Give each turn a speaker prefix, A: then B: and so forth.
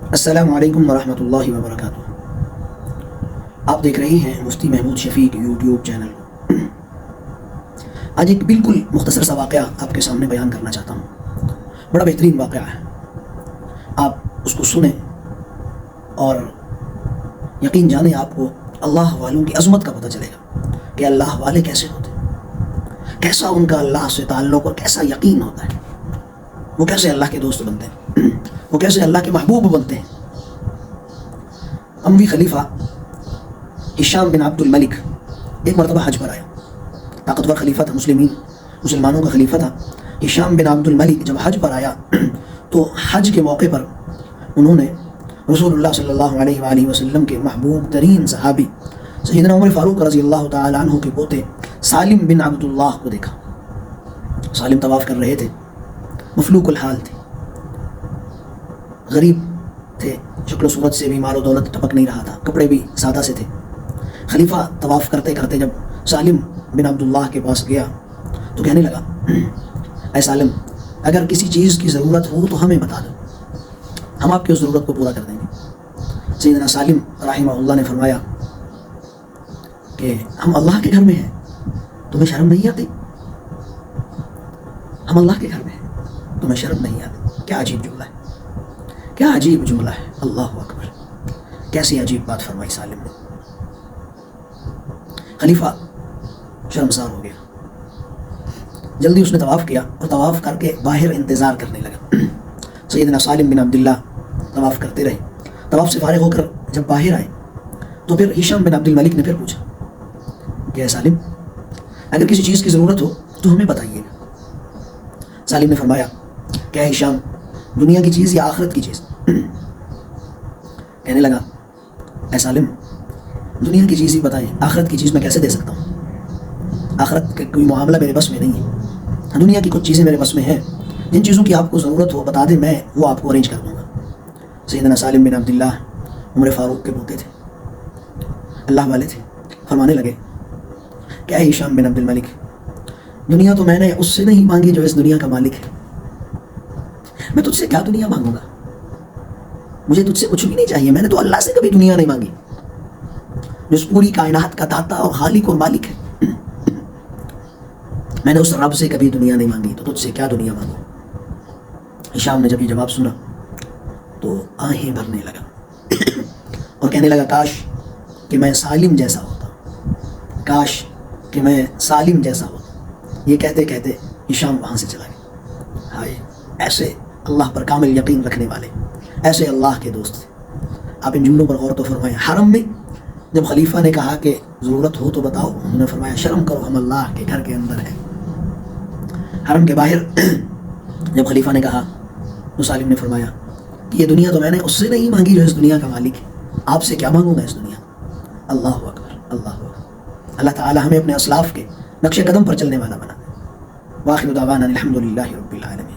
A: السلام علیکم ورحمۃ اللہ وبرکاتہ۔ آپ دیکھ رہے ہیں مفتی محمود شفیق یوٹیوب چینل۔ آج ایک بالکل مختصر سا واقعہ آپ کے سامنے بیان کرنا چاہتا ہوں۔ بڑا بہترین واقعہ ہے، آپ اس کو سنیں اور یقین جانیں آپ کو اللہ والوں کی عظمت کا پتہ چلے گا کہ اللہ والے کیسے ہوتے ہیں، کیسا ان کا اللہ سے تعلق اور کیسا یقین ہوتا ہے، وہ کیسے اللہ کے دوست بنتے ہیں، وہ کیسے اللہ کے محبوب بنتے ہیں۔ اموی خلیفہ ہشام بن عبد الملک ایک مرتبہ حج پر آیا، طاقتور خلیفہ تھا، مسلمانوں کا خلیفہ تھا۔ ہشام بن عبد الملک جب حج پر آیا تو حج کے موقع پر انہوں نے رسول اللہ صلی اللہ علیہ وآلہ وسلم کے محبوب ترین صحابی سیدنا عمر فاروق رضی اللہ تعالی عنہ کے پوتے سالم بن عبد اللہ کو دیکھا۔ سالم طواف کر رہے تھے، مفلوق الحال تھے، غریب تھے، شکل و صورت سے بھی مال و دولت ٹپک نہیں رہا تھا، کپڑے بھی سادہ سے تھے۔ خلیفہ طواف کرتے کرتے جب سالم بن عبداللہ کے پاس گیا تو کہنے لگا، اے سالم، اگر کسی چیز کی ضرورت ہو تو ہمیں بتا دو، ہم آپ کی اس ضرورت کو پورا کر دیں گے۔ سیدنا سالم رحمہ اللہ نے فرمایا کہ ہم اللہ کے گھر میں ہیں، تمہیں شرم نہیں آتی؟ ہم اللہ کے گھر میں ہیں، تمہیں شرم نہیں آتی؟ کیا عجیب جملہ ہے، کیا عجیب جملہ ہے، اللہ اکبر، کیسی عجیب بات فرمائی سالم نے۔ خلیفہ شرمسار ہو گیا، جلدی اس نے طواف کیا اور طواف کر کے باہر انتظار کرنے لگا۔ سیدنا سالم بن عبداللہ طواف کرتے رہے، طواف سے فارغ ہو کر جب باہر آئے تو پھر ہشام بن عبد الملک نے پھر پوچھا کہ اے سالم، اگر کسی چیز کی ضرورت ہو تو ہمیں بتائیے گا۔ سالم نے فرمایا کہ اے ہشام، دنیا کی چیز یا آخرت کی چیز؟ کہنے لگا، اے سالم، دنیا کی چیز ہی بتائیں، آخرت کی چیز میں کیسے دے سکتا ہوں؟ آخرت کا کوئی معاملہ میرے بس میں نہیں ہے، دنیا کی کچھ چیزیں میرے بس میں ہیں، جن چیزوں کی آپ کو ضرورت ہو بتا دیں، میں وہ آپ کو ارینج کر دوں گا۔ سیدنا سالم بن عبداللہ عمر فاروق کے پوتے تھے، اللہ والے تھے، فرمانے لگے کہ اے ہشام بن عبد الملک، دنیا تو میں نے اس سے نہیں مانگی جو اس دنیا کا مالک ہے، میں تجھ سے کیا دنیا مانگوں گا؟ مجھے تجھ سے کچھ بھی نہیں چاہیے، میں نے تو اللہ سے کبھی دنیا نہیں مانگی جو اس پوری کائنات کا داتا اور خالق اور مالک ہے۔ میں نے اس رب سے کبھی دنیا نہیں مانگی، تو تجھ سے کیا دنیا مانگوں؟ ہشام نے جب یہ جواب سنا تو آہیں بھرنے لگا اور کہنے لگا، کاش کہ میں سالم جیسا ہوتا، کاش کہ میں سالم جیسا ہوتا۔ یہ کہتے کہتے ہشام وہاں سے چلا گیا۔ ہائے، ایسے اللہ پر کامل یقین رکھنے والے، ایسے اللہ کے دوست تھے۔ آپ ان جملوں پر غور تو فرمائیں۔ حرم میں جب خلیفہ نے کہا کہ ضرورت ہو تو بتاؤ، انہوں نے فرمایا، شرم کرو، ہم اللہ کے گھر کے اندر ہیں۔ حرم کے باہر جب خلیفہ نے کہا تو سالم نے فرمایا کہ یہ دنیا تو میں نے اس سے نہیں مانگی جو اس دنیا کا مالک ہے، آپ سے کیا مانگوں گا اس دنیا؟ اللہ اکبر، اللہ اکبر۔ اللہ تعالی ہمیں اپنے اسلاف کے نقش قدم پر چلنے والا بنا دے۔ واخر دعوانا الحمد للہ رب العالمین۔